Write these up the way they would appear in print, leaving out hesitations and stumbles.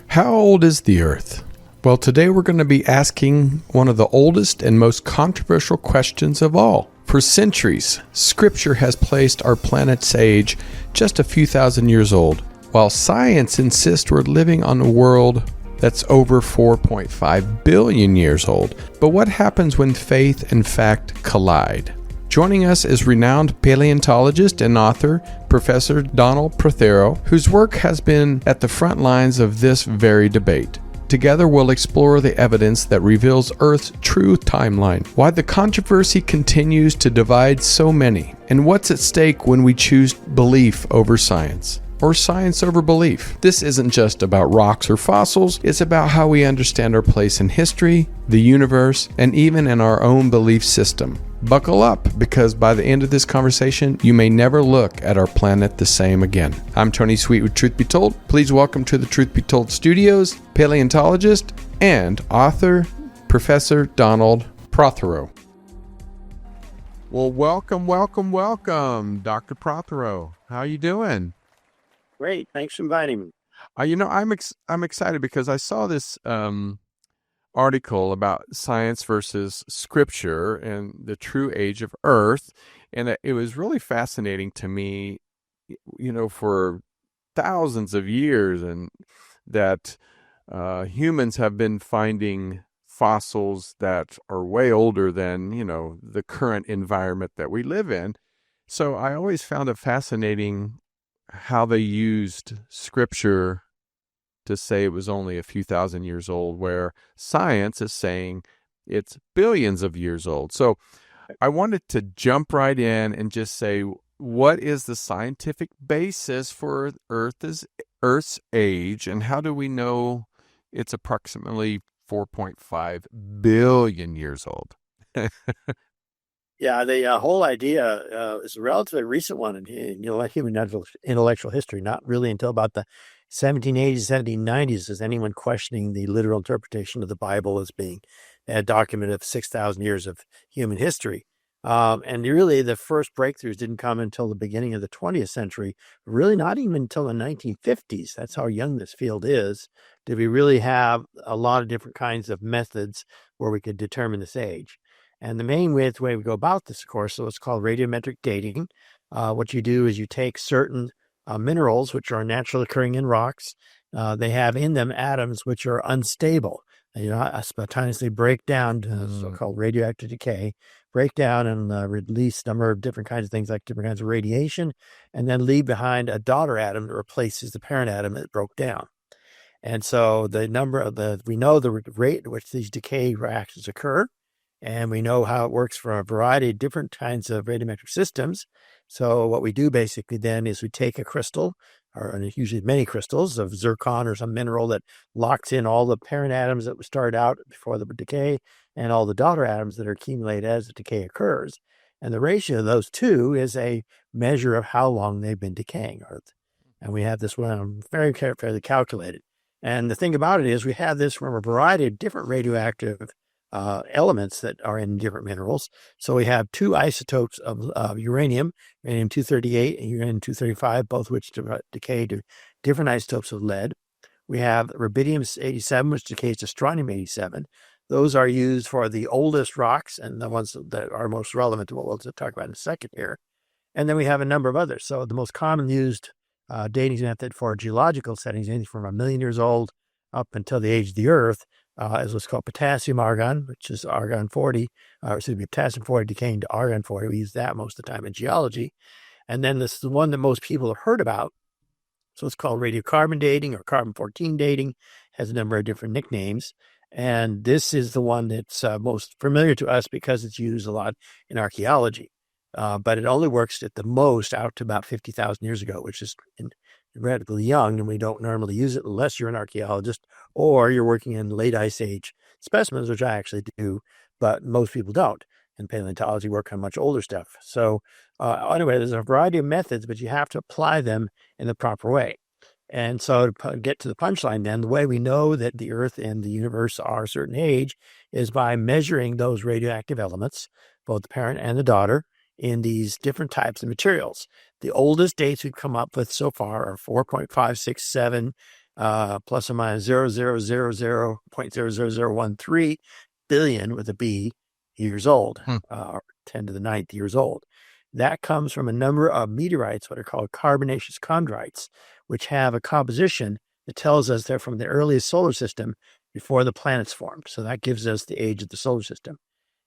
How old is the Earth? Well, today we're going to be asking one of the oldest and most controversial questions of all. For centuries, Scripture has placed our planet's age just a few thousand years old, while science insists we're living on a world that's over 4.5 billion years old. But what happens when faith and fact collide? Joining us is renowned paleontologist and author, Professor Donald Prothero, whose work has been at the front lines of this very debate. Together we'll explore the evidence that reveals Earth's true timeline, why the controversy continues to divide so many, and what's at stake when we choose belief over science, or science over belief. This isn't just about rocks or fossils, it's about how we understand our place in history, the universe, and even in our own belief system. Buckle up, because by the end of this conversation, you may never look at our planet the same again. I'm Tony Sweet with Truth Be Told. Please welcome to the Truth Be Told studios, paleontologist and author, Professor Donald Prothero. Well, welcome, Dr. Prothero. How you doing? Great. Thanks for inviting me. I'm excited because I saw this article about science versus scripture and the true age of Earth, and it was really fascinating to me, for thousands of years, and that humans have been finding fossils that are way older than, the current environment that we live in. So I always found it fascinating how they used scripture to say it was only a few thousand years old, where science is saying it's billions of years old. So I wanted to jump right in and just say, what is the scientific basis for Earth's age, and how do we know it's approximately 4.5 billion years old? Yeah, the whole idea is a relatively recent one in human intellectual history, not really until about the 1780s, 1790s is anyone questioning the literal interpretation of the Bible as being a document of 6,000 years of human history. And really, the first breakthroughs didn't come until the beginning of the 20th century, really not even until the 1950s. That's how young this field is. Did we really have a lot of different kinds of methods where we could determine this age? And the main way we go about this, of course, so it's called radiometric dating. What you do is you take certain minerals, which are naturally occurring in rocks. They have in them atoms which are unstable. Spontaneously break down, so-called radioactive decay, break down and release a number of different kinds of things, like different kinds of radiation, and then leave behind a daughter atom that replaces the parent atom that broke down. And so we know the rate at which these decay reactions occur, and we know how it works for a variety of different kinds of radiometric systems. So what we do basically then is we take a crystal, or usually many crystals of zircon or some mineral that locks in all the parent atoms that started out before the decay and all the daughter atoms that are accumulated as the decay occurs. And the ratio of those two is a measure of how long they've been decaying. And we have this one very carefully calculated. And the thing about it is we have this from a variety of different radioactive elements that are in different minerals. So we have two isotopes of uranium, uranium-238 and uranium-235, both which decay to different isotopes of lead. We have rubidium-87, which decays to strontium-87. Those are used for the oldest rocks and the ones that are most relevant to what we'll talk about in a second here. And then we have a number of others. So the most common used dating method for geological settings, anything from 1 million years old up until the age of the Earth, is what's called potassium argon, which is potassium 40 decaying to argon 40. We use that most of the time in geology. And then this is the one that most people have heard about. So it's called radiocarbon dating or carbon-14 dating, has a number of different nicknames. And this is the one that's most familiar to us because it's used a lot in archaeology. But it only works at the most out to about 50,000 years ago, which is relatively young, and we don't normally use it unless you're an archaeologist or you're working in late ice age specimens, which I actually do, but most people don't. In paleontology, work on much older stuff. So anyway, there's a variety of methods, but you have to apply them in the proper way. And so to get to the punchline then, the way we know that the Earth and the universe are a certain age is by measuring those radioactive elements, both the parent and the daughter, in these different types of materials. The oldest dates we've come up with so far are 4.567 plus or minus 0.00013 billion with a B years old, or 10 to the ninth years old. That comes from a number of meteorites, what are called carbonaceous chondrites, which have a composition that tells us they're from the earliest solar system before the planets formed. So that gives us the age of the solar system.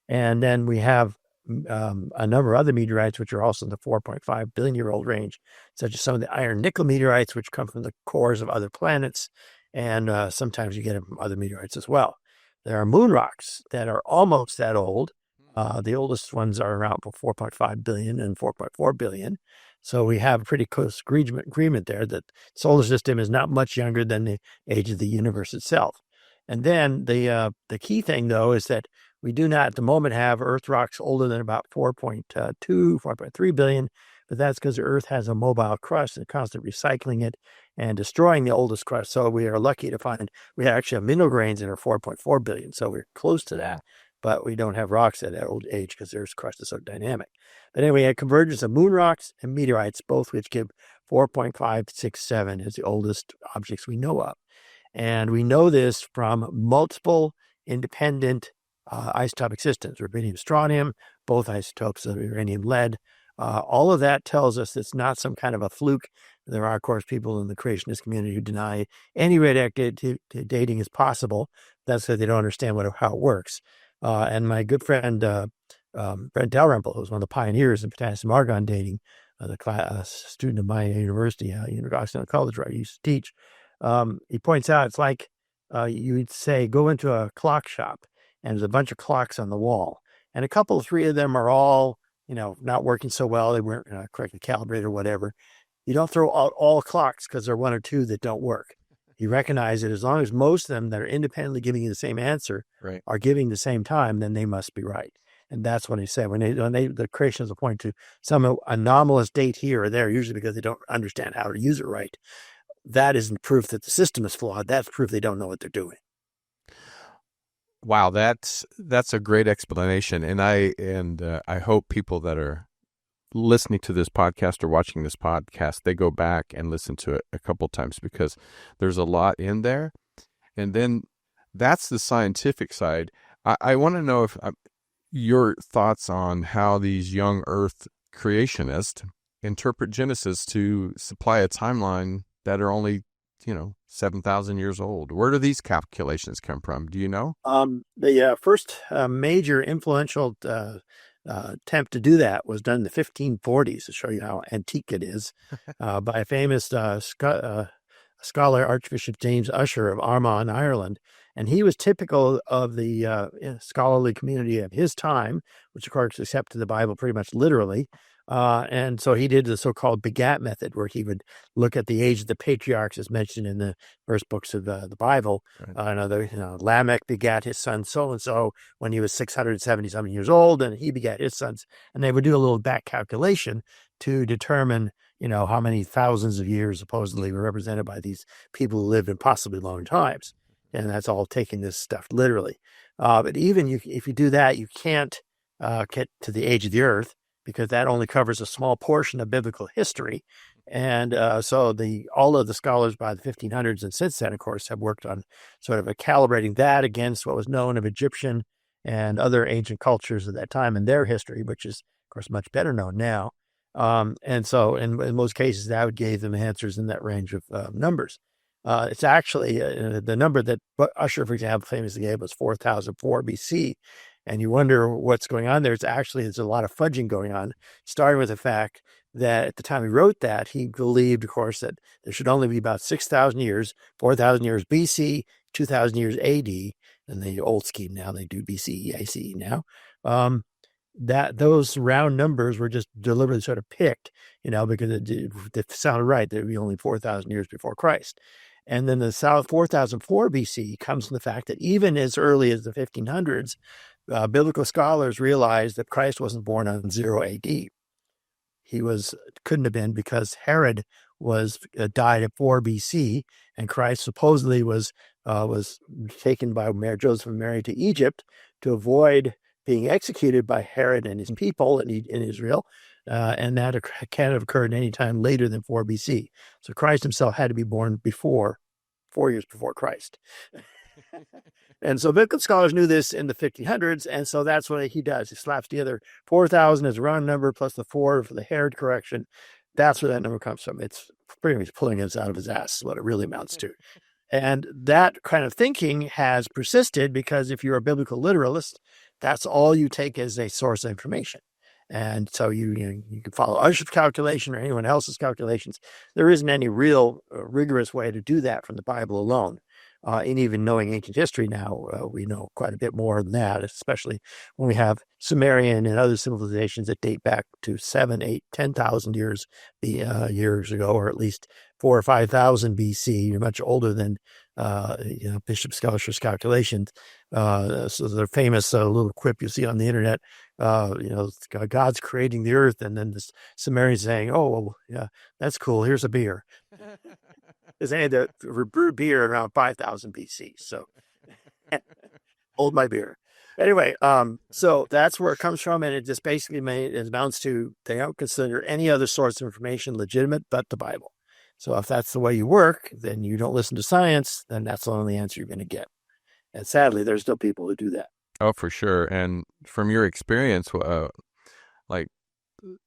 And then we have a number of other meteorites, which are also in the 4.5 billion year old range, such as some of the iron nickel meteorites, which come from the cores of other planets. And sometimes you get them from other meteorites as well. There are moon rocks that are almost that old. The oldest ones are around 4.5 billion and 4.4 billion. So we have a pretty close agreement there that the solar system is not much younger than the age of the universe itself. And then the key thing, though, is that we do not at the moment have Earth rocks older than about 4.3 billion, but that's because the Earth has a mobile crust and constantly recycling it and destroying the oldest crust. So we are lucky to find we actually have mineral grains that are 4.4 billion. So we're close to that, but we don't have rocks at that old age because the Earth's crust is so dynamic. But anyway, a convergence of moon rocks and meteorites, both which give 4.567 as the oldest objects we know of. And we know this from multiple independent isotopic systems, rubidium, strontium, both isotopes of uranium, lead. All of that tells us it's not some kind of a fluke. There are, of course, people in the creationist community who deny any radioactive dating is possible. That's because they don't understand how it works. And my good friend, Brent Dalrymple, who's one of the pioneers in potassium argon dating, the student of my university, University College, where I used to teach, he points out it's like you would say, go into a clock shop and there's a bunch of clocks on the wall. And a couple, three of them are all, not working so well. They weren't correctly calibrated or whatever. You don't throw out all clocks because there are one or two that don't work. You recognize that as long as most of them that are independently giving you the same answer are giving the same time, then they must be right. And that's what he said. When the creationists will point to some anomalous date here or there, usually because they don't understand how to use it right. That isn't proof that the system is flawed. That's proof they don't know what they're doing. Wow, that's a great explanation, and I hope people that are listening to this podcast or watching this podcast, they go back and listen to it a couple times because there's a lot in there. And then that's the scientific side. I want to know if your thoughts on how these young Earth creationists interpret Genesis to supply a timeline that are only 7,000 years old. Where do these calculations come from? Do you know? The first major influential attempt to do that was done in the 1540s to show you how antique it is by a famous scholar, Archbishop James Ussher of Armagh, Ireland. And he was typical of the scholarly community of his time, which of course accepted the Bible pretty much literally. And so he did the so-called begat method, where he would look at the age of the patriarchs as mentioned in the first books of the Bible. Right. Lamech begat his son so-and-so when he was 670-something years old, and he begat his sons. And they would do a little back calculation to determine, how many thousands of years supposedly were represented by these people who lived in possibly long times. And that's all taking this stuff literally. But even if you do that, you can't get to the age of the Earth, because that only covers a small portion of biblical history. And so all of the scholars by the 1500s and since then, of course, have worked on sort of calibrating that against what was known of Egyptian and other ancient cultures at that time in their history, which is, of course, much better known now. And so in most cases, that would give them answers in that range of numbers. It's actually the number that Ussher, for example, famously gave was 4004 BC. And you wonder what's going on there. There's a lot of fudging going on, starting with the fact that at the time he wrote that, he believed, of course, that there should only be about 6,000 years, 4,000 years BC, 2,000 years AD. And the old scheme now, they do BCE, ACE now. That those round numbers were just deliberately sort of picked, because it sounded right. There'd be only 4,000 years before Christ. And then the 4004 BC comes from the fact that even as early as the 1500s, biblical scholars realized that Christ wasn't born on 0 AD. He couldn't have been, because Herod died at 4 BC, and Christ supposedly was taken by Joseph and Mary to Egypt to avoid being executed by Herod and his people in Israel, and that can't have occurred any time later than 4 BC. So Christ himself had to be born before 4 years before Christ. And so biblical scholars knew this in the 1500s, and so that's what he does. He slaps together 4,000 as a round number plus the 4 for the Herod correction. That's where that number comes from. It's pretty much pulling us out of his ass is what it really amounts to. And that kind of thinking has persisted because if you're a biblical literalist, that's all you take as a source of information. And so you can follow Ush's calculation or anyone else's calculations. There isn't any real rigorous way to do that from the Bible alone. And even knowing ancient history now, we know quite a bit more than that, especially when we have Sumerian and other civilizations that date back to 7, 8, 10,000 years ago, or at least 4,000 or 5,000 BC. You're much older than Bishop Scholarsh's calculations. So the famous little quip you see on the internet, God's creating the earth, and then the Sumerians saying, "Oh, well, yeah, that's cool. Here's a beer." Because they had to brew beer around 5,000 BC. So hold my beer. Anyway, so that's where it comes from. And it just basically amounts to they don't consider any other source of information legitimate but the Bible. So if that's the way you work, then you don't listen to science, then that's the only answer you're going to get. And sadly, there's still people who do that. Oh, for sure. And from your experience, like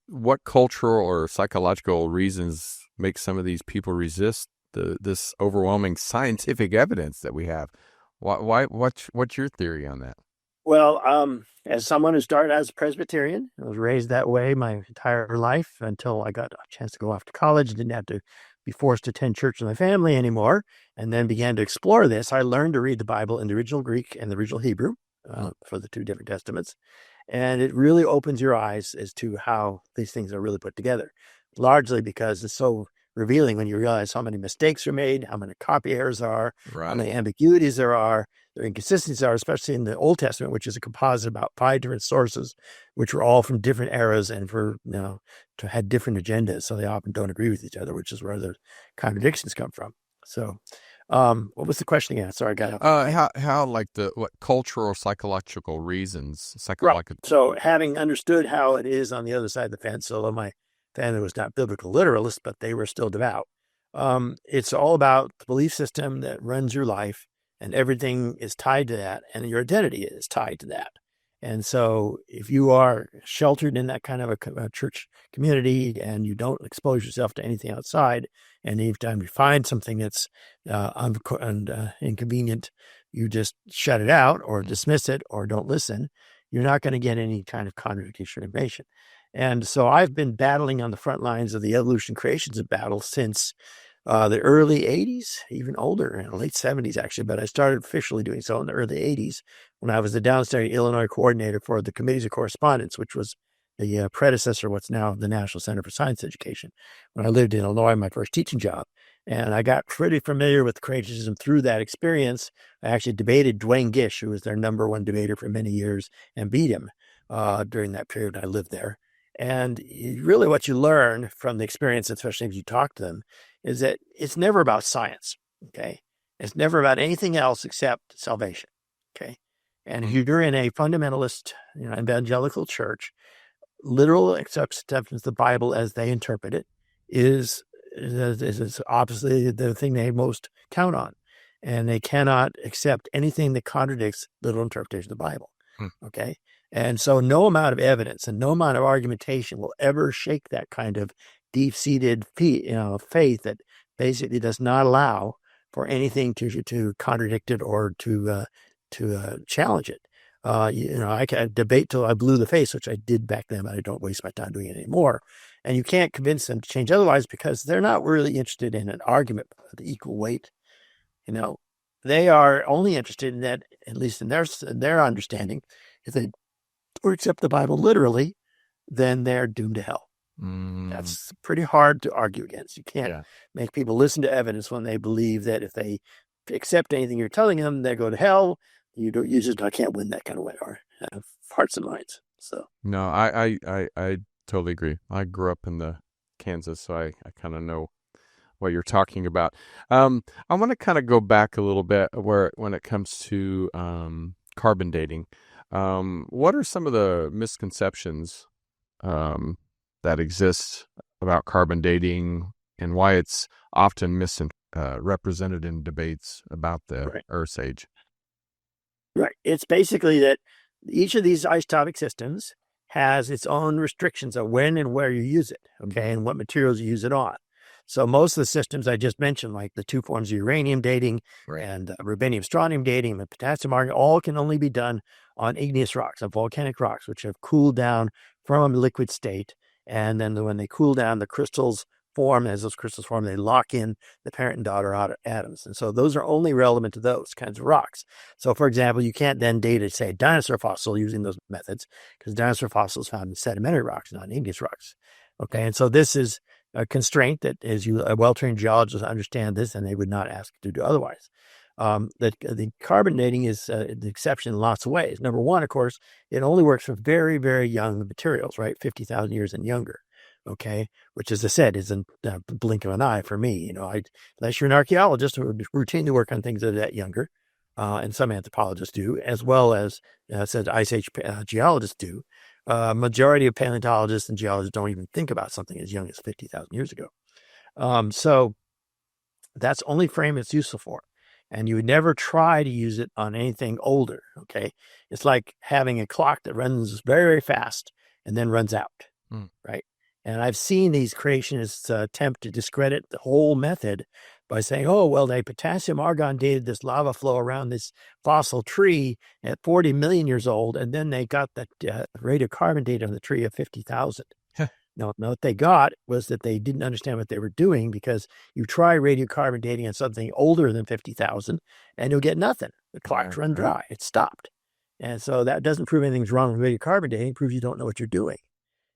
what cultural or psychological reasons make some of these people resist this overwhelming scientific evidence that we have? What's your theory on that? Well, as someone who started as a Presbyterian, I was raised that way my entire life until I got a chance to go off to college, didn't have to be forced to attend church with my family anymore, and then began to explore this. I learned to read the Bible in the original Greek and the original Hebrew for the two different testaments. And it really opens your eyes as to how these things are really put together, largely because it's so revealing when you realize how many mistakes are made, how many copy errors there are, Right. how many ambiguities there are, their inconsistencies are, especially in the Old Testament, which is a composite of about 5 different sources, which were all from different eras and had different agendas. So they often don't agree with each other, which is where the contradictions come from. So what was the question again? Sorry, I got out. How like what cultural, psychological reasons? Right. So having understood how it is on the other side of the fence, although my family was not biblical literalists, but they were still devout. It's all about the belief system that runs your life, and everything is tied to that, and your identity is tied to that. And so if you are sheltered in that kind of a church community and you don't expose yourself to anything outside, and any time you find something that's inconvenient, you just shut it out or dismiss it or don't listen, you're not going to get any kind of contradictory information. And so I've been battling on the front lines of the evolution creations of battle since the early 80s, even older, in the late 70s, actually. But I started officially doing so in the early 80s when I was the downstate Illinois coordinator for the Committees of Correspondence, which was the predecessor of what's now the National Center for Science Education. When I lived in Illinois, my first teaching job. And I got pretty familiar with creationism through that experience. I actually debated Dwayne Gish, who was their number one debater for many years, and beat him during that period I lived there. And really what you learn from the experience, especially if you talk to them, is that it's never about science, okay? It's never about anything else except salvation, okay? And if you're in a fundamentalist, evangelical church, literal acceptance of the Bible as they interpret it is obviously the thing they most count on. And they cannot accept anything that contradicts literal interpretation of the Bible, okay? And so no amount of evidence and no amount of argumentation will ever shake that kind of deep-seated faith that basically does not allow for anything to contradict it or to challenge it. I can debate till I blue the face, which I did back then, but I don't waste my time doing it anymore. And you can't convince them to change otherwise because they're not really interested in an argument of equal weight. They are only interested in that, at least in their understanding, if they or accept the Bible literally, then they're doomed to hell. That's pretty hard to argue against. You can't make people listen to evidence when they believe that if they accept anything you're telling them, they go to hell. You just can't win that kind of way, or hearts and minds. So no, I totally agree. I grew up in the Kansas, so I kind of know what you're talking about. I want to kind of go back a little bit when it comes to carbon dating. What are some of the misconceptions that exist about carbon dating? and why it's often misrepresented in debates about the Right. Earth's age. Right. It's basically that each of these isotopic systems has its own restrictions of when and where you use it, okay, and what materials you use it on. So most of the systems I just mentioned, like the two forms of uranium dating and rubidium strontium dating and potassium argon, all can only be done on igneous rocks, on volcanic rocks, which have cooled down from a liquid state. And then when they cool down, the crystals form. As those crystals form, they lock in the parent and daughter atoms. And so those are only relevant to those kinds of rocks. So, for example, you can't then date, say, a dinosaur fossil using those methods, because dinosaur fossils found in sedimentary rocks, not in igneous rocks. Okay, and so this is a constraint that, as a well-trained geologist understand this, and they would not ask you to do otherwise. The carbon dating is the exception in lots of ways. Number one, of course, it only works for very, very young materials, right? 50,000 years and younger. Okay, which, as I said, isn't a blink of an eye for me. Unless you're an archaeologist who would routinely work on things that are that younger, and some anthropologists do, as well as said Ice Age geologists do. Majority of paleontologists and geologists don't even think about something as young as 50,000 years ago. So that's only frame it's useful for. And you would never try to use it on anything older. Okay, it's like having a clock that runs very, very fast and then runs out, right? And I've seen these creationists attempt to discredit the whole method by saying, oh, well, they potassium argon dated this lava flow around this fossil tree at 40 million years old, and then they got the radiocarbon date on the tree of 50,000. No, what they got was that they didn't understand what they were doing, because you try radiocarbon dating on something older than 50,000 and you'll get nothing. The clock's run dry. It stopped. And so that doesn't prove anything's wrong with radiocarbon dating. It proves you don't know what you're doing.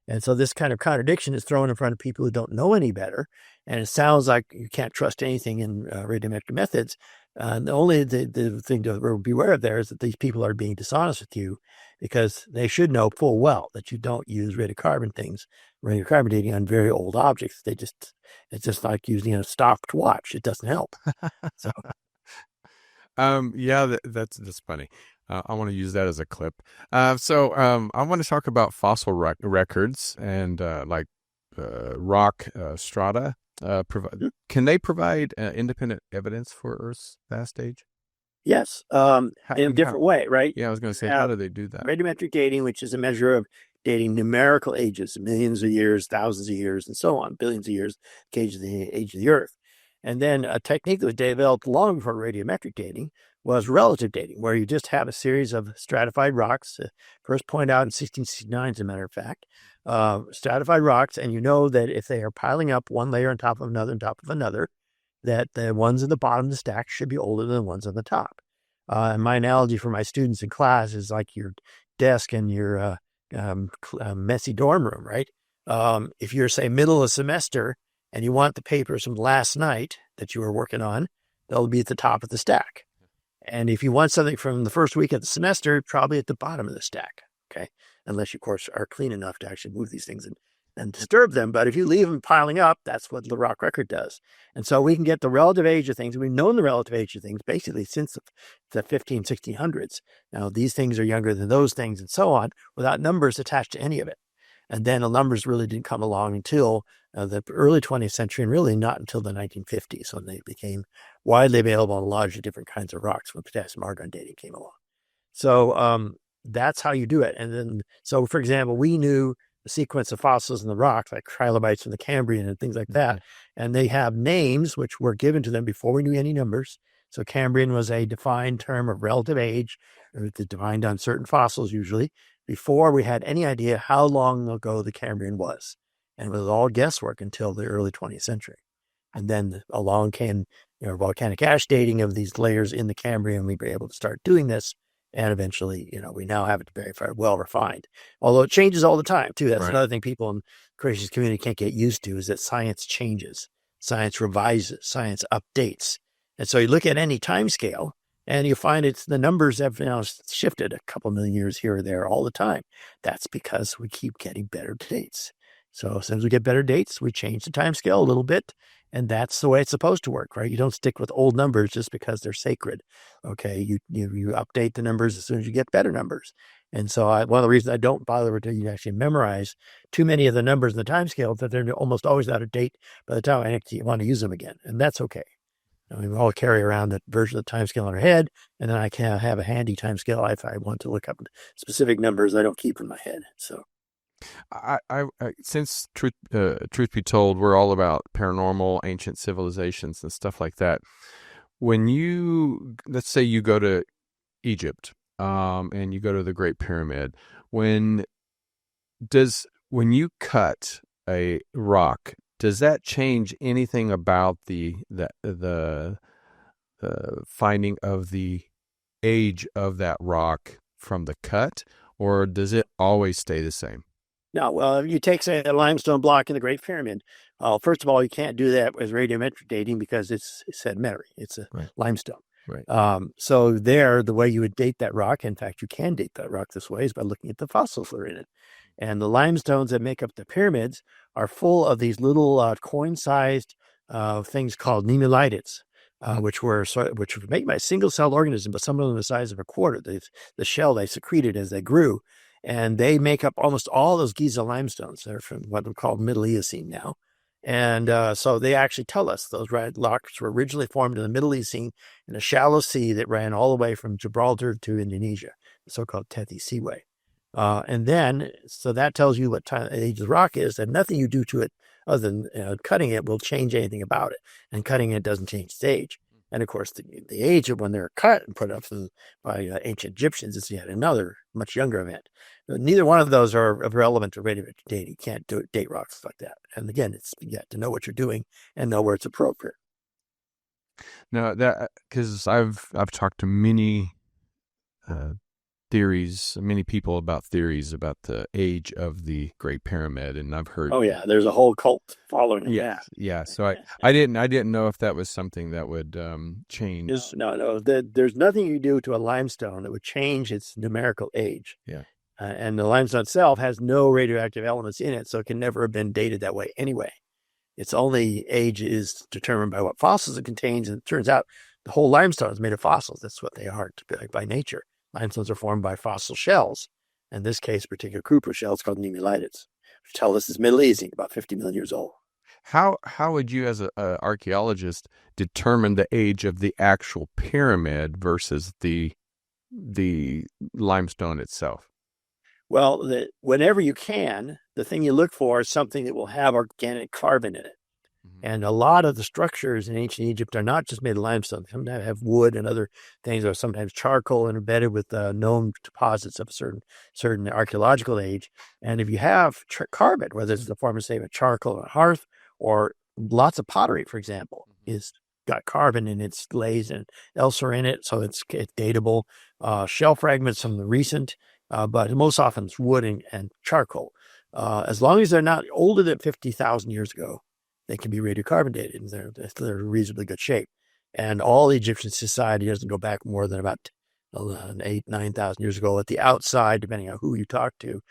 And so this kind of contradiction is thrown in front of people who don't know any better. And it sounds like you can't trust anything in radiometric methods. The only the thing to beware of there is that these people are being dishonest with you, because they should know full well that you don't use radiocarbon dating on very old objects. It's just like using a stopped watch. It doesn't help. So, yeah, that's funny. I want to use that as a clip. So I want to talk about fossil records and rock strata. Can they provide independent evidence for Earth's vast age? Yes, in a different way, right? Yeah, I was going to say, how do they do that? Radiometric dating, which is a measure of dating numerical ages, millions of years, thousands of years, and so on, billions of years, age of the Earth. And then a technique that was developed long before radiometric dating was relative dating, where you just have a series of stratified rocks, first pointed out in 1669, as a matter of fact, stratified rocks, and you know that if they are piling up one layer on top of another, that the ones at the bottom of the stack should be older than the ones on the top. And my analogy for my students in class is like your desk in your messy dorm room, right? If you're, say, middle of semester and you want the papers from last night that you were working on, they'll be at the top of the stack. And if you want something from the first week of the semester, probably at the bottom of the stack, okay? Unless you, of course, are clean enough to actually move these things and disturb them. But if you leave them piling up, that's what the rock record does. And so we can get the relative age of things. We've known the relative age of things basically since the 1600s. Now, these things are younger than those things and so on, without numbers attached to any of it. And then the numbers really didn't come along until the early 20th century, and really not until the 1950s, when they became widely available on large different kinds of rocks when potassium argon dating came along. So that's how you do it. And then, so for example, we knew the sequence of fossils in the rocks, like trilobites from the Cambrian and things like that. And they have names which were given to them before we knew any numbers. So Cambrian was a defined term of relative age, or defined on certain fossils usually, before we had any idea how long ago the Cambrian was. And it was all guesswork until the early 20th century. And then along came volcanic ash dating of these layers in the Cambrian. We were able to start doing this. And eventually, we now have it very, very well refined. Although it changes all the time, too. That's another thing people in the creationist community can't get used to, is that science changes. Science revises. Science updates. And so you look at any time scale, and you find the numbers have shifted a couple million years here or there all the time. That's because we keep getting better dates. So as soon as we get better dates, we change the time scale a little bit. And that's the way it's supposed to work, right? You don't stick with old numbers just because they're sacred. Okay, you update the numbers as soon as you get better numbers. And so one of the reasons I don't bother to actually memorize too many of the numbers in the time scale is that they're almost always out of date by the time I actually want to use them again. And that's okay. I mean, we all carry around that version of the time scale in our head, and then I can have a handy time scale if I want to look up specific numbers I don't keep in my head. So, I since truth be told, we're all about paranormal, ancient civilizations, and stuff like that. When let's say you go to Egypt, and you go to the Great Pyramid, when you cut a rock, does that change anything about the finding of the age of that rock from the cut, or does it always stay the same? now, well, if you take, say, a limestone block in the Great Pyramid, first of all, you can't do that with radiometric dating because it's sedimentary. It's a limestone. Right. So there, the way you would date that rock, in fact, you can date that rock this way, is by looking at the fossils that are in it. And the limestones that make up the pyramids are full of these little coin-sized things called nemulites, which were made by a single-celled organism, but some of them the size of a quarter. The shell they secreted as they grew, and they make up almost all those Giza limestones. They're from what we call Middle Eocene now. And so they actually tell us those red rocks were originally formed in the Middle Eocene in a shallow sea that ran all the way from Gibraltar to Indonesia, the so-called Tethys Seaway. And then, so that tells you what time age of the rock is, and nothing you do to it other than cutting it will change anything about it. And cutting it doesn't change its age. And of course, the age of when they're cut and put up by ancient Egyptians is yet another much younger event. Neither one of those are relevant to radiometric dating. You can't date rocks like that. And again, you have to know what you're doing and know where it's appropriate. No, that because I've talked to many many people about theories about the age of the Great Pyramid, and I've heard. Oh yeah, there's a whole cult following it. Yeah. So I didn't know if that was something that would change. No. There's nothing you do to a limestone that would change its numerical age. Yeah. And the limestone itself has no radioactive elements in it, so it can never have been dated that way anyway. Its only age is determined by what fossils it contains, and it turns out the whole limestone is made of fossils. That's what they are by nature. Limestones are formed by fossil shells. In this case, particular group of shells called nemulites, which tell us is Middle Eocene, about 50 million years old. How would you, as an archaeologist, determine the age of the actual pyramid versus the limestone itself? Well, whenever you can, the thing you look for is something that will have organic carbon in it. Mm-hmm. And a lot of the structures in ancient Egypt are not just made of limestone. Sometimes have wood and other things, or sometimes charcoal and embedded with known deposits of a certain archaeological age. And if you have carbon, whether it's in the form of, say, a charcoal or a hearth, or lots of pottery, for example, is got carbon in its glaze and elsewhere in it, so it's dateable. Shell fragments from the recent, but most often it's wood and charcoal. As long as they're not older than 50,000 years ago, they can be radiocarbon dated, and they're in reasonably good shape. And all Egyptian society doesn't go back more than about 9,000 years ago at the outside, depending on who you talk to.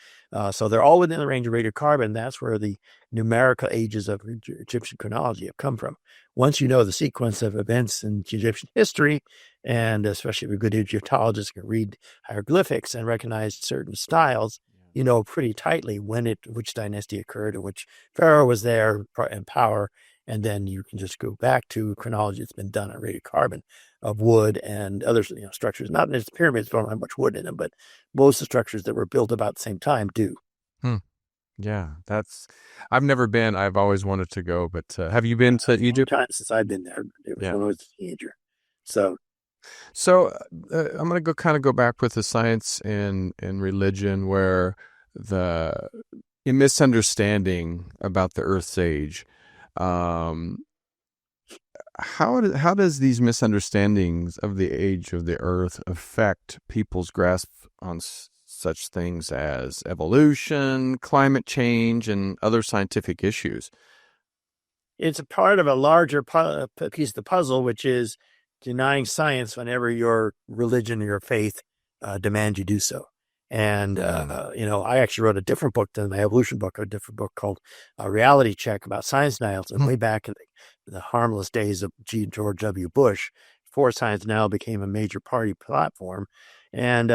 So they're all within the range of radiocarbon. That's where the numerical ages of Egyptian chronology have come from. Once you know the sequence of events in Egyptian history, and especially if you're a good Egyptologist, can read hieroglyphics and recognize certain styles, you know pretty tightly which dynasty occurred and which pharaoh was there in power. And then you can just go back to chronology that's been done on radiocarbon of wood and other structures. Not as pyramids don't have much wood in them, but most of the structures that were built about the same time do. Yeah, I've never been. I've always wanted to go, but have you been to Egypt? Time since I've been there. It was when I was a teenager. So I'm going to go back with the science and religion, where the misunderstanding about the Earth's age. How does these misunderstandings of the age of the Earth affect people's grasp on such things as evolution, climate change, and other scientific issues? It's a part of a larger piece of the puzzle, which is denying science whenever your religion or your faith demands you do so. And, I actually wrote a different book than my evolution book, a different book called Reality Check about science denials. And way back in the harmless days of George W. Bush, before Science Now became a major party platform. And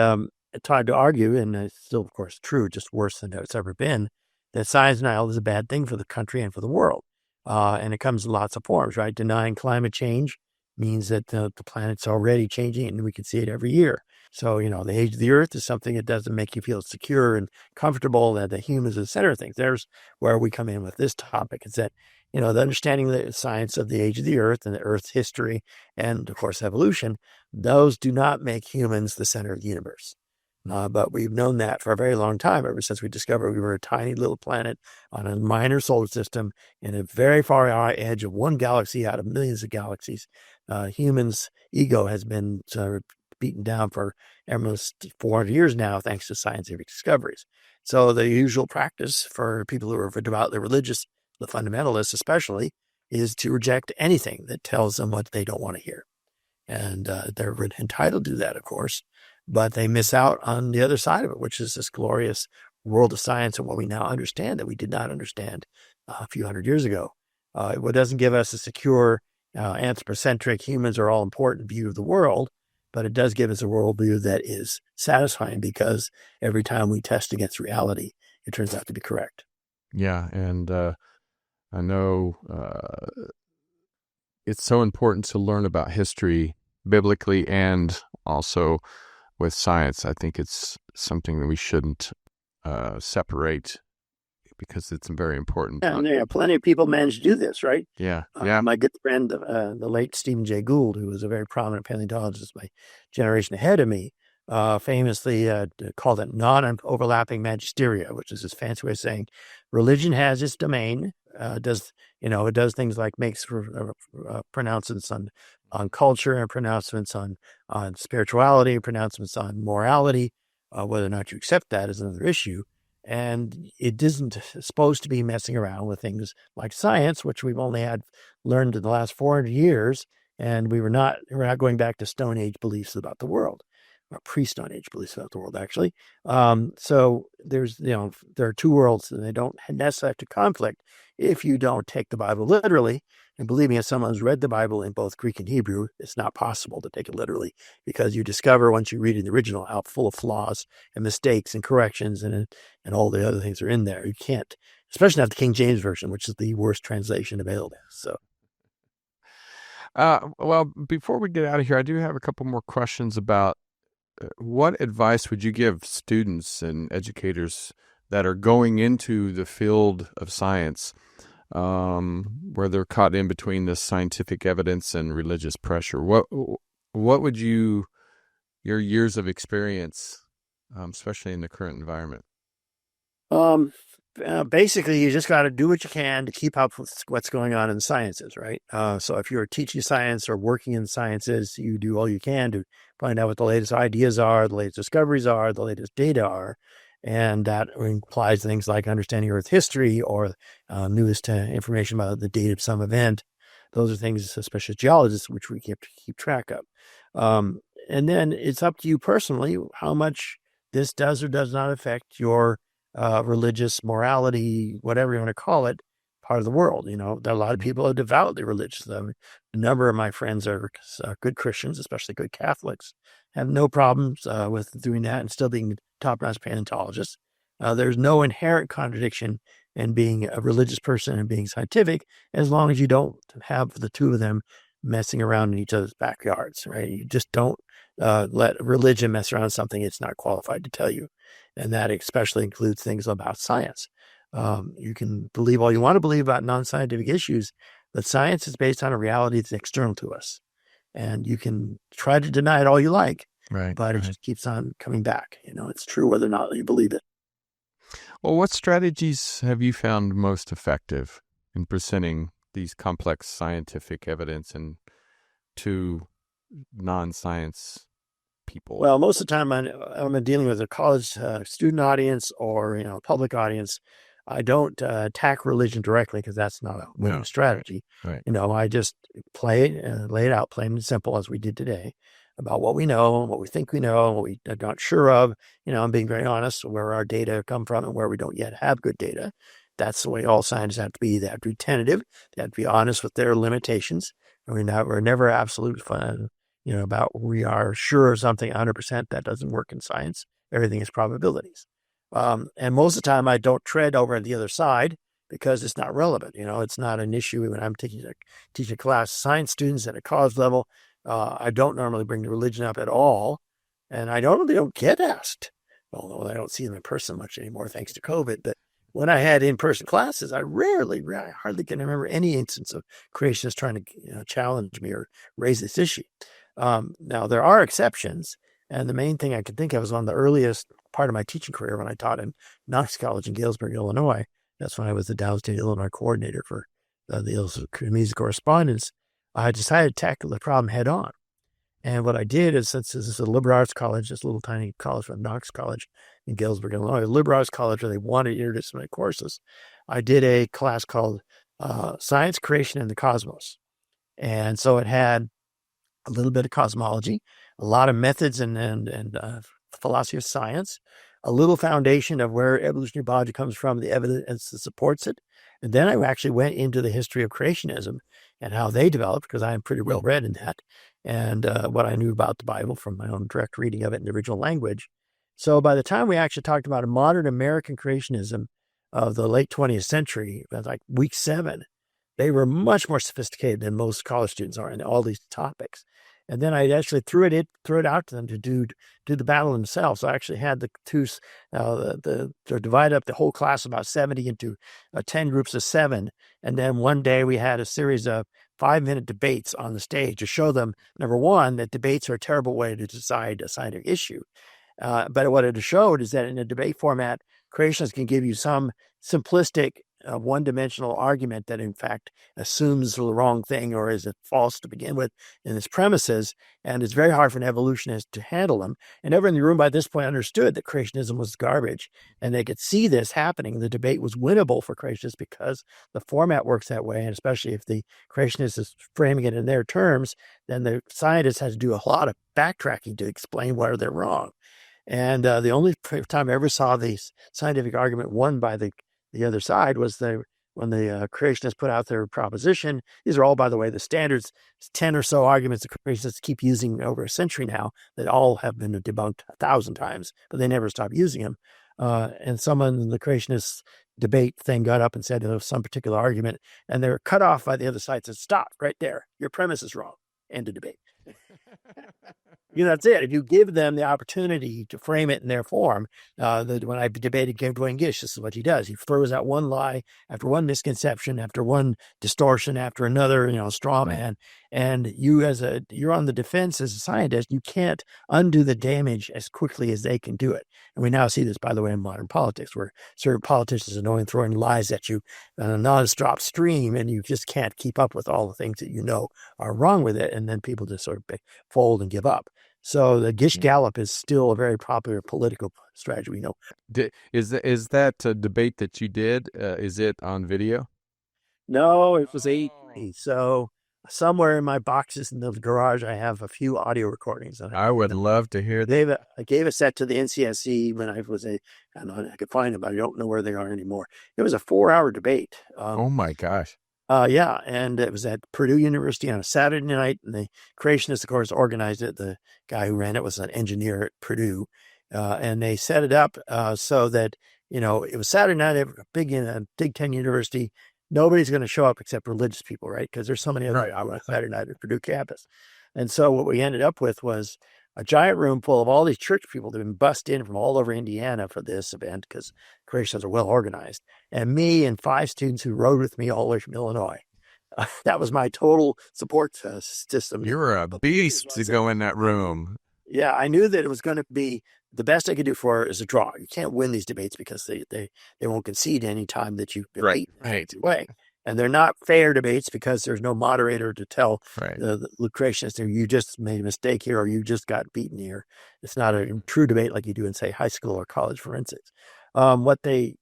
tried to argue, and it's still, of course, true, just worse than it's ever been, that science denial is a bad thing for the country and for the world. And it comes in lots of forms, right? Denying climate change means that the planet's already changing, and we can see it every year. So, the age of the Earth is something that doesn't make you feel secure and comfortable, that the humans are the center of things. There's where we come in with this topic. Is that, the understanding the science of the age of the Earth and the Earth's history and, of course, evolution, those do not make humans the center of the universe. But we've known that for a very long time, ever since we discovered we were a tiny little planet on a minor solar system in a very far edge of one galaxy out of millions of galaxies. Humans' ego has been beaten down for almost 400 years now, thanks to scientific discoveries. So the usual practice for people who are devoutly religious, the fundamentalists especially, is to reject anything that tells them what they don't want to hear. And they're entitled to do that, of course, but they miss out on the other side of it, which is this glorious world of science and what we now understand that we did not understand a few hundred years ago. It doesn't give us a secure, anthropocentric, humans are all important view of the world, but it does give us a worldview that is satisfying because every time we test against reality, it turns out to be correct. Yeah, and I know it's so important to learn about history biblically and also with science. I think it's something that we shouldn't separate because it's very important. Yeah, and there are plenty of people managed to do this, right? Yeah. My good friend, the late Stephen Jay Gould, who was a very prominent paleontologist, my generation ahead of me, famously called it non-overlapping magisteria, which is his fancy way of saying religion has its domain. It does things like makes pronouncements on culture and pronouncements on spirituality, pronouncements on morality. Whether or not you accept that is another issue. And it isn't supposed to be messing around with things like science, which we've only learned in the last 400 years. And we're not going back to Stone Age beliefs about the world, or pre-Stone Age beliefs about the world, actually. So there are two worlds, and they don't necessarily have to conflict if you don't take the Bible literally. And believe me, as someone who's read the Bible in both Greek and Hebrew, it's not possible to take it literally, because you discover once you read it in the original how full of flaws and mistakes and corrections and all the other things are in there. You can't, especially not the King James Version, which is the worst translation available. So, well, before we get out of here, I do have a couple more questions about what advice would you give students and educators that are going into the field of science, where they're caught in between this scientific evidence and religious pressure? What would your years of experience, especially in the current environment? Basically, you just got to do what you can to keep up with what's going on in the sciences, right? So if you're teaching science or working in sciences, you do all you can to find out what the latest ideas are, the latest discoveries are, the latest data are. And that implies things like understanding Earth history or newest information about the date of some event. Those are things, especially as geologists, which we have to keep track of. And then it's up to you personally how much this does or does not affect your religious morality, whatever you want to call it, part of the world. There are a lot of people who are devoutly religious. A number of my friends are good Christians, especially good Catholics, have no problems with doing that and still being top-notch paleontologists. There's no inherent contradiction in being a religious person and being scientific, as long as you don't have the two of them messing around in each other's backyards, right? You just don't let religion mess around with something it's not qualified to tell you. And that especially includes things about science. You can believe all you want to believe about non-scientific issues, but science is based on a reality that's external to us. And you can try to deny it all you like, but it just keeps on coming back. It's true whether or not you believe it. Well, what strategies have you found most effective in presenting these complex scientific evidence and to non-science people? Well, most of the time I'm dealing with a college student audience or public audience. I don't attack religion directly because that's not a winning strategy. Right. I just lay it out plain and simple as we did today about what we know and what we think we know and what we are not sure of. I'm being very honest where our data come from and where we don't yet have good data. That's the way all scientists have to be. They have to be tentative. They have to be honest with their limitations. And we're never absolute about we are sure of something 100%. That doesn't work in science. everything is probabilities. And most of the time I don't tread over the other side because it's not relevant. It's not an issue when I'm teaching a class of science students at a college level. I don't normally bring the religion up at all. And I normally don't get asked, although I don't see them in person much anymore, thanks to COVID. But when I had in-person classes, I hardly can remember any instance of creationists trying to challenge me or raise this issue. Now, there are exceptions. And the main thing I could think of was on the earliest part of my teaching career when I taught in Knox College in Galesburg, Illinois. That's when I was the Downstate, Illinois coordinator for the Community Correspondence. I decided to tackle the problem head on. And what I did is, since this is a liberal arts college, this little tiny college from Knox College in Galesburg, Illinois, a liberal arts college where they wanted to introduce my courses, I did a class called Science, Creation, and the Cosmos. And so it had a little bit of cosmology, a lot of methods and philosophy of science, a little foundation of where evolutionary biology comes from, the evidence that supports it. And then I actually went into the history of creationism and how they developed, because I am pretty well read in that, and what I knew about the Bible from my own direct reading of it in the original language. So by the time we actually talked about a modern American creationism of the late 20th century, like week 7, they were much more sophisticated than most college students are in all these topics. And then I actually threw it out to them to do the battle themselves. So I actually had the two, to divide up the whole class about 70 into 10 groups of 7. And then one day we had a series of 5-minute debates on the stage to show them, number one, that debates are a terrible way to decide a scientific issue. But what it showed is that in a debate format, creationists can give you some simplistic, one-dimensional argument that in fact assumes the wrong thing or is it false to begin with in its premises, and it's very hard for an evolutionist to handle them. And everyone in the room by this point understood that creationism was garbage, and they could see this happening. The debate was winnable for creationists because the format works that way, and especially if the creationist is framing it in their terms, then the scientist has to do a lot of backtracking to explain where they're wrong. And the only time I ever saw the scientific argument won by the other side was when the creationists put out their proposition. These are all, by the way, the standards 10 or so arguments the creationists keep using over a century now that all have been debunked 1,000 times, but they never stop using them. And someone in the creationist debate thing got up and said there was some particular argument, and they were cut off by the other side, said, "Stop right there. Your premise is wrong." End of debate. That's it. If you give them the opportunity to frame it in their form, when I debated Dwayne Gish, this is what he does. He throws out one lie after one misconception, after one distortion, after another, straw man. And you're on the defense as a scientist. You can't undo the damage as quickly as they can do it. And we now see this, by the way, in modern politics, where certain politicians are throwing lies at you on a non-stop stream, and you just can't keep up with all the things that are wrong with it. And then people just sort of fold and give up. So the Gish Gallop is still a very popular political strategy, we know. Is that a debate that you did? Is it on video? No, it was 8. So somewhere in my boxes in the garage, I have a few audio recordings. I would love to hear that. I gave a set to the NCSC when I was I could find them, but I don't know where they are anymore. It was a 4-hour debate. Oh my gosh. Yeah, and it was at Purdue University on a Saturday night, and the creationists, of course, organized it. The guy who ran it was an engineer at Purdue, and they set it up so that, it was Saturday night at a Big Ten university. Nobody's going to show up except religious people, right? Because there's so many other on Saturday night at Purdue campus. And so what we ended up with was a giant room full of all these church people that have been bussed in from all over Indiana for this event, because creationists are well organized, and me and 5 students who rode with me all the way from Illinois. That was my total support system. You were a beast to go in that room. Yeah, I knew that it was going to be the best I could do for it is a draw. You can't win these debates because they won't concede any time that you right. Way. And they're not fair debates because there's no moderator to tell right. the creationists, you just made a mistake here or you just got beaten here. It's not a true debate like you do in, say, high school or college forensics. What they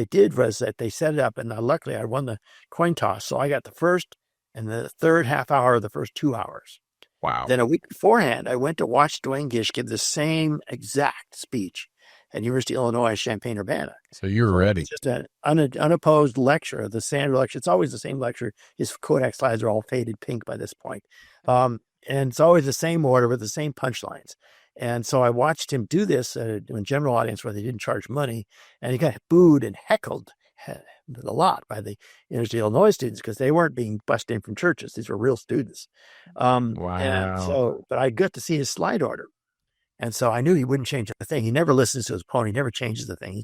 did was that they set it up, and luckily I won the coin toss. So I got the first and the third half hour of the first 2 hours. Wow. Then a week beforehand, I went to watch Dwayne Gish give the same exact speech at University of Illinois, Champaign-Urbana. So you're ready. It's just an unopposed lecture, the standard lecture. It's always the same lecture. His Kodak slides are all faded pink by this point. And it's always the same order with the same punchlines. And so I watched him do this in a general audience where they didn't charge money, and he got booed and heckled a lot by the University of Illinois students because they weren't being bused in from churches. These were real students. And Wow. so, but I got to see his slide order. And so I knew he wouldn't change a thing. He never listens to his opponent. He never changes the thing.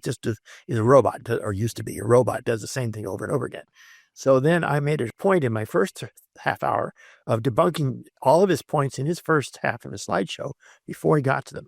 He's a robot, or used to be a robot, does the same thing over and over again. So then I made a point in my first half hour of debunking all of his points in his first half of his slideshow before he got to them.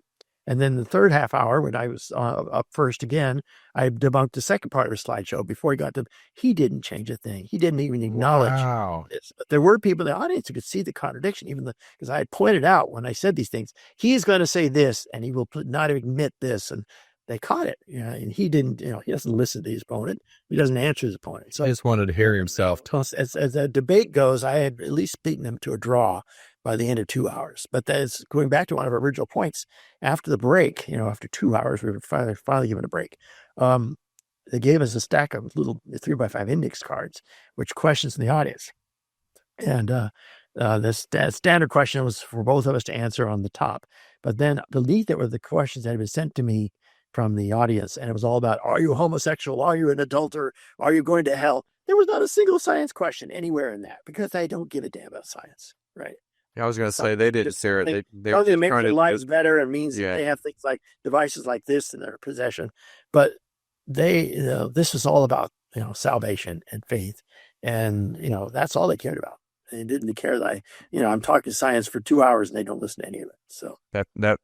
And then the third half hour, when I was up first again, I debunked the second part of his slideshow before he got to them. He didn't change a thing. He didn't even acknowledge this. But there were people in the audience who could see the contradiction, because I had pointed out when I said these things, he's going to say this and he will not admit this. And they caught it. And he didn't, he doesn't listen to his opponent. He doesn't answer his opponent. So he just wanted to hear himself. As the debate goes, I had at least beaten him to a draw by the end of 2 hours. But that's going back to one of our original points. After the break, after 2 hours, we were finally given a break. They gave us a stack of little 3x5 index cards, which questions in the audience. And the standard question was for both of us to answer on the top. But then beneath it were the questions that had been sent to me from the audience. And it was all about, are you homosexual? Are you an adulterer? Are you going to hell? There was not a single science question anywhere in that, because I don't give a damn about science, right? Yeah, I was going to say they didn't share it. They were to make trying their to lives better, and means they have things like devices like this in their possession. But this was all about salvation and faith, and that's all they cared about. They didn't care that I'm talking science for 2 hours and they don't listen to any of it. So that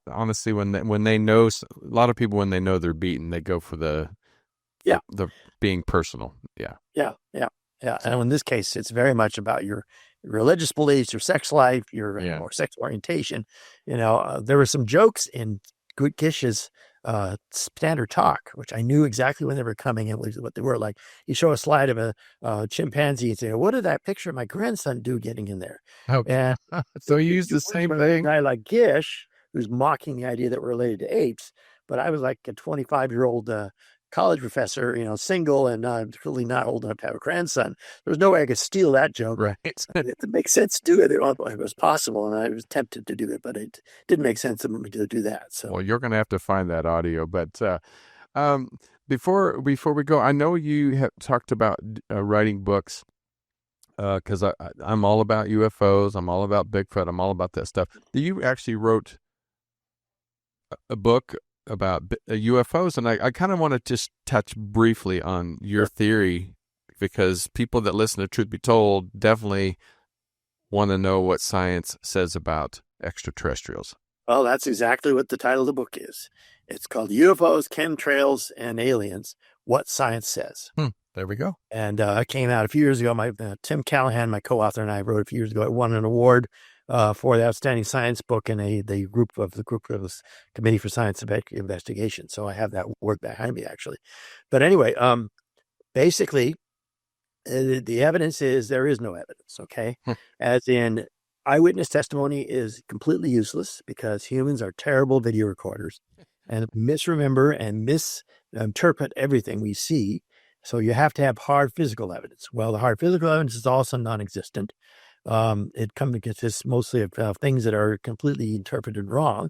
honestly, when they know, a lot of people, when they know they're beaten, they go for the being personal. Yeah. And in this case, it's very much about your religious beliefs, your sex life, your or sex orientation. There were some jokes in Gish's standard talk, which I knew exactly when they were coming and what they were. Like, you show a slide of a chimpanzee and say, what did that picture of my grandson do getting in there? Okay. And so you use the same thing. A guy like Gish, who's mocking the idea that we're related to apes, but I was like a 25-year-old college professor, single and really not old enough to have a grandson. There was no way I could steal that joke. Right. It makes sense to do it. It was possible, and I was tempted to do it, but it didn't make sense to me to do that. So, well, you're going to have to find that audio. But before we go, I know you have talked about writing books, because I'm all about UFOs. I'm all about Bigfoot. I'm all about that stuff. You actually wrote a book about UFOs, and I kind of want to just touch briefly on your theory, because people that listen to Truth Be Told definitely want to know what science says about extraterrestrials. Well, that's exactly what the title of the book is. It's called UFOs, Chemtrails, and Aliens, What Science Says. There we go. And it came out a few years ago. My Tim Callahan, my co-author, and I wrote it a few years ago. It won an award for the outstanding science book in the group of the Committee for Science Investigation. So I have that work behind me, actually. But anyway, basically, the evidence is there is no evidence. Okay, as in eyewitness testimony is completely useless, because humans are terrible video recorders and misremember and misinterpret everything we see. So you have to have hard physical evidence. Well, the hard physical evidence is also non-existent. It consists mostly of things that are completely interpreted wrong.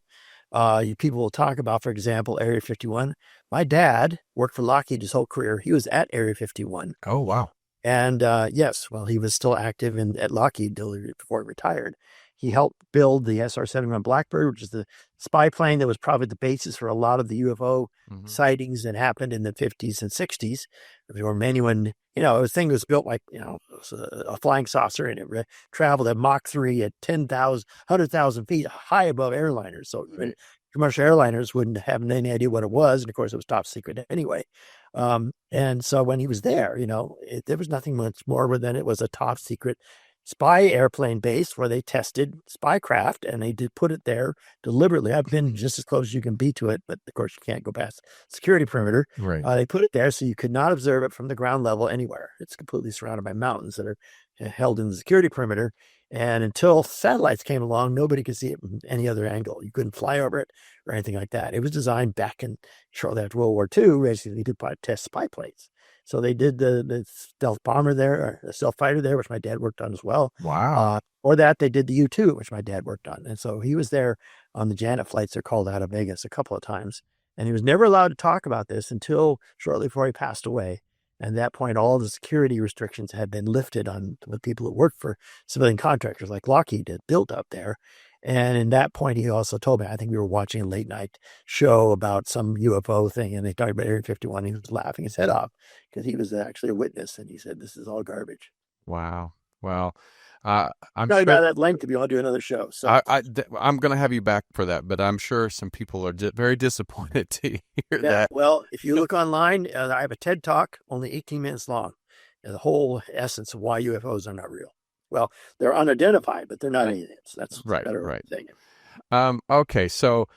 People will talk about, for example, Area 51. My dad worked for Lockheed his whole career. He was at Area 51. Oh, wow. And yes, well, he was still active at Lockheed before he retired. He helped build the SR-71 Blackbird, which is the spy plane that was probably the basis for a lot of the UFO sightings that happened in the 50s and 60s. There were many when, a thing was built like, it was a flying saucer, and it traveled at Mach 3 at 10,000, 100,000 feet high above airliners. So commercial airliners wouldn't have any idea what it was. And of course, it was top secret anyway. And so when he was there, there was nothing much more than it was a top secret spy airplane base where they tested spy craft, and they did put it there deliberately. I've been just as close as you can be to it, but of course you can't go past security perimeter. Right. They put it there so you could not observe it from the ground level anywhere. It's completely surrounded by mountains that are held in the security perimeter. And until satellites came along, nobody could see it from any other angle. You couldn't fly over it or anything like that. It was designed back in shortly after World War II, basically, to test spy planes. So they did the stealth bomber there, or the stealth fighter there, which my dad worked on as well. Wow. Or that they did the U-2, which my dad worked on. And so he was there on the Janet flights. They're called out of Vegas a couple of times. And he was never allowed to talk about this until shortly before he passed away. And at that point, all the security restrictions had been lifted on the people that worked for civilian contractors like Lockheed did, built up there. And in that point, he also told me, I think we were watching a late night show about some UFO thing, and they talked about Area 51. He was laughing his head off because he was actually a witness, and he said, "This is all garbage." Wow. Well, I'm Not sure about that length if you want to do another show. So I'm going to have you back for that, but I'm sure some people are very disappointed to hear yeah, that. well, if you look online, I have a TED Talk, only 18 minutes long, and the whole essence of why UFOs are not real. Well, they're unidentified, but they're not aliens. That's Right, better right. saying it. Okay, so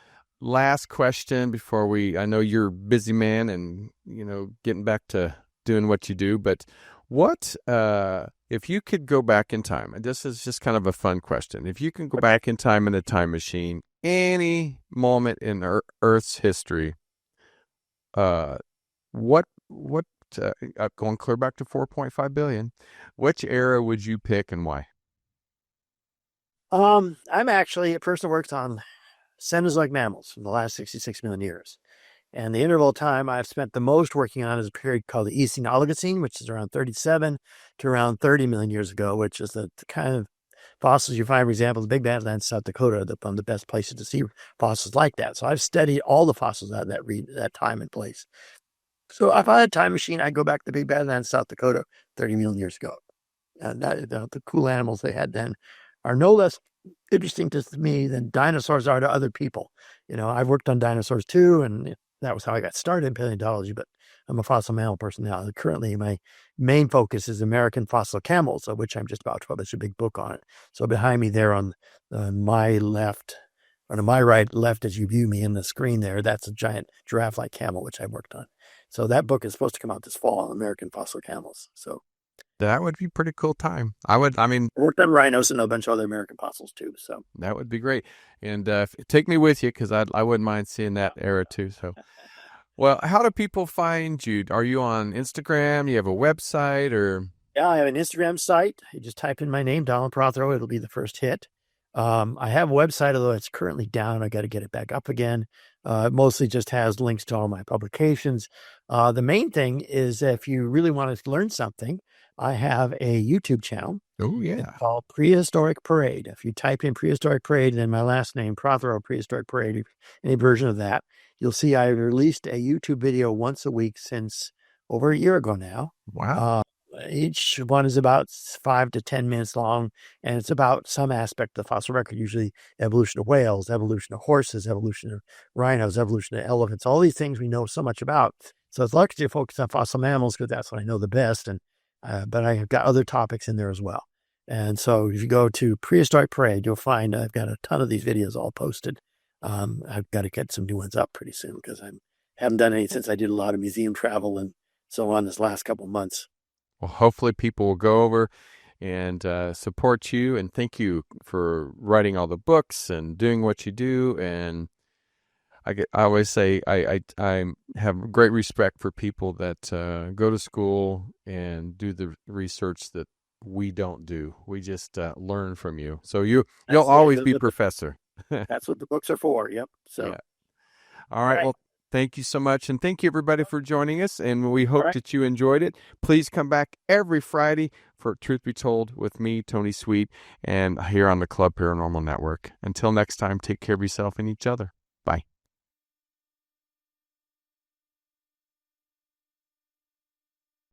last question before I know you're a busy man and, getting back to doing what you do, but what, if you could go back in time, and this is just kind of a fun question, if you can go back in time in a time machine, any moment in Earth's history, what, going clear back to 4.5 billion, which era would you pick and why? I'm actually a person who works on Cenozoic mammals from the last 66 million years. And the interval of time I've spent the most working on is a period called the Eocene Oligocene, which is around 37 to around 30 million years ago, which is the kind of fossils you find, for example, the Big Badlands, South Dakota, one of the best places to see fossils like that. So I've studied all the fossils out of that time and place. So if I had a time machine, I'd go back to the Big Badlands, South Dakota, 30 million years ago. And the cool animals they had then are no less interesting to me than dinosaurs are to other people. I've worked on dinosaurs too, and that was how I got started in paleontology, but I'm a fossil mammal person now. Currently, my main focus is American fossil camels, of which I'm just about to publish a big book on it. So behind me there on my left, or to my right, left as you view me in the screen there, that's a giant giraffe-like camel, which I worked on. So that book is supposed to come out this fall on American fossil camels. So That would be a pretty cool time. I worked on rhinos and a bunch of other American fossils too. So that would be great. And take me with you because I wouldn't mind seeing that era too. So, well, how do people find you? Are you on Instagram? You have a website or? Yeah, I have an Instagram site. You just type in my name, Donald Prothero. It'll be the first hit. I have a website, although it's currently down. I got to get it back up again. It mostly just has links to all my publications. The main thing is if you really want to learn something, I have a YouTube channel. Oh, yeah. It's called Prehistoric Parade. If you type in Prehistoric Parade and then my last name, Prothero Prehistoric Parade, any version of that, you'll see I've released a YouTube video once a week since over a year ago now. Wow. Each one is about 5 to 10 minutes long, and it's about some aspect of the fossil record, usually evolution of whales, evolution of horses, evolution of rhinos, evolution of elephants, all these things we know so much about. So it's lucky to focus on fossil mammals because that's what I know the best. But I have got other topics in there as well. And so if you go to Prehistoric Parade, you'll find I've got a ton of these videos all posted. I've got to get some new ones up pretty soon because I haven't done any since I did a lot of museum travel and so on this last couple of months. Well, hopefully people will go over and support you. And thank you for writing all the books and doing what you do. And I always say I have great respect for people that go to school and do the research that we don't do. We just learn from you. So you'll always be professor. That's what the books are for. Yep. So, yeah. All right. Well, thank you so much. And thank you, everybody, for joining us. And we hope that you enjoyed it. Please come back every Friday for Truth Be Told with me, Tony Sweet, and here on the Club Paranormal Network. Until next time, take care of yourself and each other. Bye.